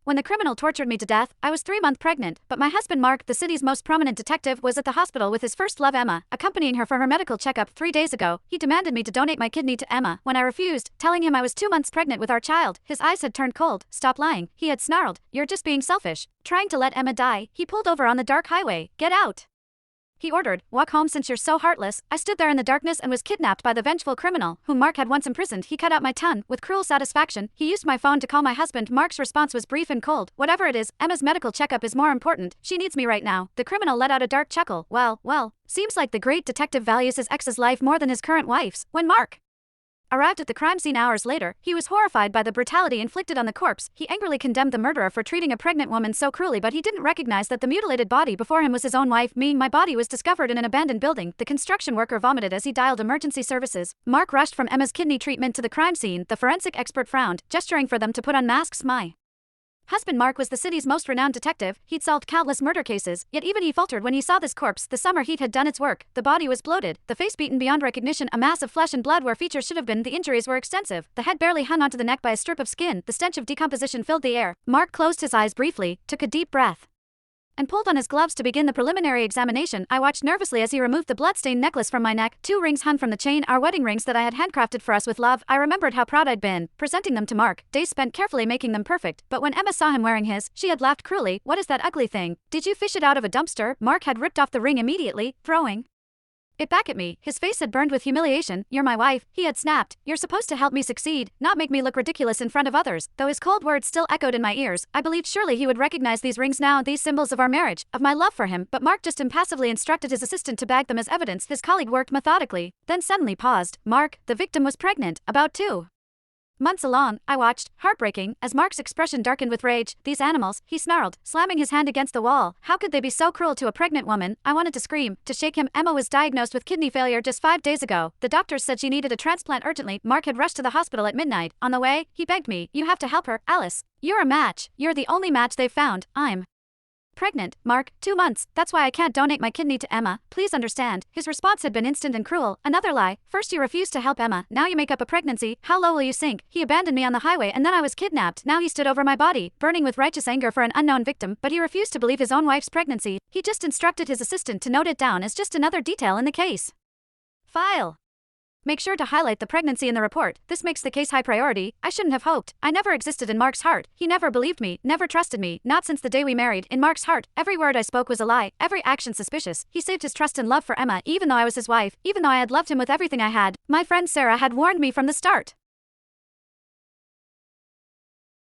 When the criminal tortured me to death, I was 3 months pregnant, but my husband Mark, the city's most prominent detective, was at the hospital with his first love Emma, accompanying her for her medical checkup 3 days ago. He demanded me to donate my kidney to Emma. When I refused, telling him I was 2 months pregnant with our child, his eyes had turned cold. Stop lying, he had snarled. You're just being selfish. Trying to let Emma die. He pulled over on the dark highway. Get out, he ordered. Walk home since you're so heartless. I stood there in the darkness and was kidnapped by the vengeful criminal, whom Mark had once imprisoned. He cut out my tongue. With cruel satisfaction, he used my phone to call my husband. Mark's response was brief and cold. Whatever it is, Emma's medical checkup is more important. She needs me right now. The criminal let out a dark chuckle. Well, seems like the great detective values his ex's life more than his current wife's. When Mark arrived at the crime scene hours later, he was horrified by the brutality inflicted on the corpse. He angrily condemned the murderer for treating a pregnant woman so cruelly, but he didn't recognize that the mutilated body before him was his own wife. My body was discovered in an abandoned building. The construction worker vomited as he dialed emergency services. Mark rushed from Emma's kidney treatment to the crime scene. The forensic expert frowned, gesturing for them to put on masks. My husband Mark was the city's most renowned detective. He'd solved countless murder cases, yet even he faltered when he saw this corpse. The summer heat had done its work. The body was bloated, the face beaten beyond recognition, a mass of flesh and blood where features should have been. The injuries were extensive. The head barely hung onto the neck by a strip of skin. The stench of decomposition filled the air. Mark closed his eyes briefly, took a deep breath, and pulled on his gloves to begin the preliminary examination. I watched nervously as he removed the blood-stained necklace from my neck. 2 rings hung from the chain, our wedding rings that I had handcrafted for us with love. I remembered how proud I'd been, presenting them to Mark, days spent carefully making them perfect. But when Emma saw him wearing his, she had laughed cruelly. What is that ugly thing? Did you fish it out of a dumpster? Mark had ripped off the ring immediately, throwing it back at me. His face had burned with humiliation. You're my wife, he had snapped. You're supposed to help me succeed, not make me look ridiculous in front of others. Though his cold words still echoed in my ears, I believed surely he would recognize these rings now, these symbols of our marriage, of my love for him. But Mark just impassively instructed his assistant to bag them as evidence. His colleague worked methodically, then suddenly paused. Mark, the victim was pregnant, about 2 months along. I watched, heartbreaking, as Mark's expression darkened with rage. These animals, he snarled, slamming his hand against the wall. How could they be so cruel to a pregnant woman? I wanted to scream, to shake him. Emma was diagnosed with kidney failure just 5 days ago. The doctors said she needed a transplant urgently. Mark had rushed to the hospital at midnight. On the way, he begged me, you have to help her, Alice. You're a match. You're the only match they've found. I'm pregnant, Mark, 2 months. That's why I can't donate my kidney to Emma. Please understand. His response had been instant and cruel. Another lie. First you refused to help Emma, now you make up a pregnancy. How low will you sink? He abandoned me on the highway and then I was kidnapped. Now he stood over my body, burning with righteous anger for an unknown victim, but he refused to believe his own wife's pregnancy. He just instructed his assistant to note it down as just another detail in the case file. Make sure to highlight the pregnancy in the report. This makes the case high priority. I shouldn't have hoped. I never existed in Mark's heart. He never believed me, never trusted me, not since the day we married. In Mark's heart, every word I spoke was a lie, every action suspicious. He saved his trust and love for Emma, even though I was his wife, even though I had loved him with everything I had. My friend Sarah had warned me from the start.